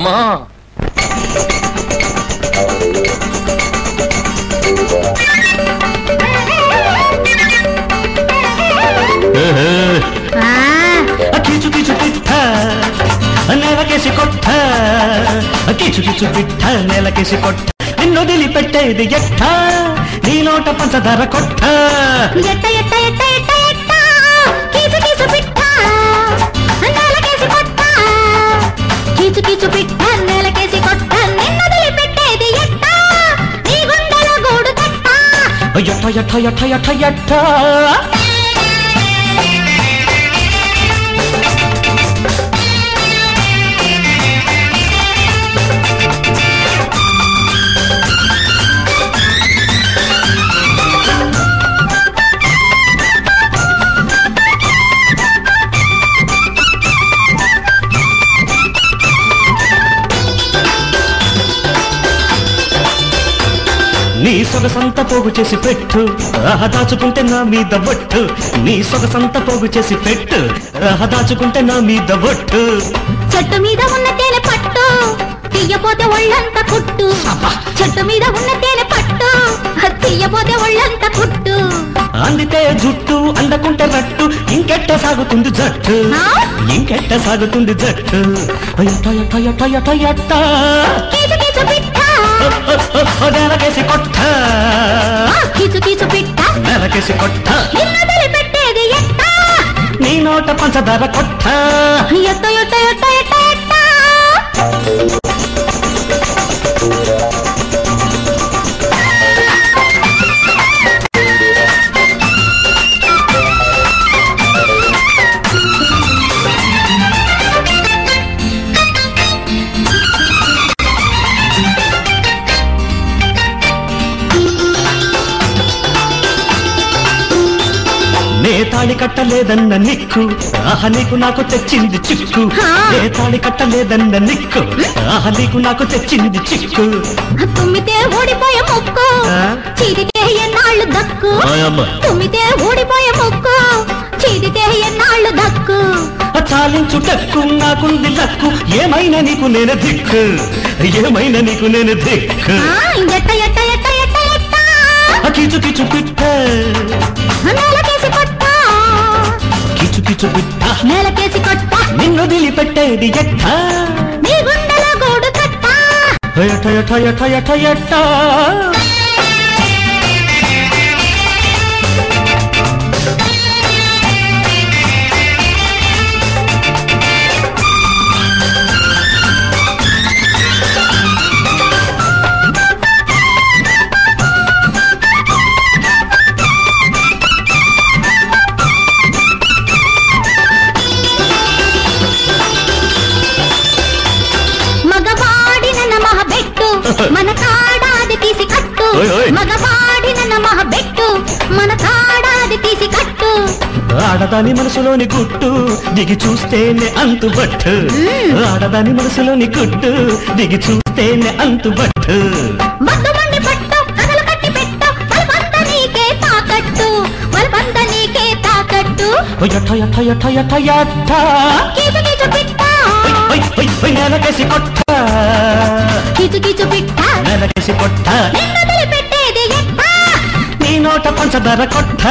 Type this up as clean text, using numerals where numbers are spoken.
మామా కిచు కిచు పిట్ట నెలకేసి కొట్ట కిచు కిచు పిట్ట నెలకేసి కొట్ట నిన్ను వదిలిపెట్టేది ఎట్ట నీ నోట పంచదార కొట్ట ఎట్ట ఎట్ట ఎట్ట ఎట్ట ఎట్ట కీచు కీచు పిట్ట నెలకేసి కొట్ట కీచు కీచు పిట్ట నెలకేసి కొట్ట నిన్ను వదిలిపెట్టేది ఎట్ట నీ గుండెలో గూడు తట్ట ఎట్ట ఎట్ట ఎట్ట ఎట్ట ఎట్ట నీ సొగసంత పోగు చేసి పెట్టు దాచుకుంటే నా మీద బొట్టు నీ సొగసంత పోగు చేసి పెట్టు దాచుకుంటే నా మీద బొట్టు చెట్టు మీద ఉన్న తేనె పట్టు తీయపోతే ఒళ్ళంత కుట్టు చెట్టు మీద ఉన్న తేనె పట్టు తీయపోతే ఒళ్ళంత కుట్టు అందితే జుట్టు అందకుంటే రట్టు ఇంకెట్ట సాగుతుంది జట్టు ఇంకెట్ట సాగుతుంది జట్టు ఎట్ట ఎట్ట ఎట్ట ఎట్ట ఎట్ట కీచు కీచు పిట్ట నెలకేసి కొట్ట కీచు కీచు పిట్ట నెలకేసి కొట్ట నిన్ను వదిలిపెట్టేది ఎట్ట నీ నోట పంచదార కొట్ట ఎట్ట ఎట్ట ఎట్ట ఎట్ట ఎట్ట నే తాళి కట్టలేదన్న నిక్కు నీకు నాకు తెచ్చింది చిక్కు నే తాళి కట్టలేదన్న నిక్కు నీకు నాకు తెచ్చింది చిక్కు తుమ్మితే ఊడిపోయే ముక్కు చీదితే ఎన్నాళ్ళు దక్కు తుమ్మితే ఊడిపోయే ముక్కు చీదితే ఎన్నాళ్ళు దక్కు చాలించు టక్కు నాకుంది లక్కు ఏమైనా నీకు నేను దిక్కు ఏమైనా నీకు నేను దిక్కు ఎట్ట ఎట్ట ఎట్ట ఎట్ట ఎట్ట కిచు కిచు పిట్ట నెలకేసి కొట్ట కిచు కిచు పిట్ట నెలకేసి కొట్ట నిన్ను వదిలిపెట్టేది ఎట్ట నీ గుండెలో గూడు కట్ట ఎట్ట ఎట్ట ఎట్ట ఎట్ట ఎట్ట మన కాడాది తీసి కట్టు మగవాడిన నమః బెట్టు మన కాడాది తీసి కట్టు ఆడదాని మనసులోని గుట్టు దిగి చూస్తేనే అంతుబట్టు ఆడదాని మనసులోని గుట్టు దిగి చూస్తేనే అంతుబట్టు మగ్గుమండి పట్టు కథలు కట్టి పెట్టు వల్పంత నీకే తాకట్టు వల్పంత నీకే తాకట్టు ఎట్ట ఎట్ట ఎట్ట ఎట్ట ఎట్ట కీచు కీచు పిట్ట నెలకేసి కొట్ట కీచు కీచు పిట్ట నెలకేసి కొట్ట నిన్ను వదిలిపెట్టేది ఎట్ట నీ నోట పంచదార కొట్ట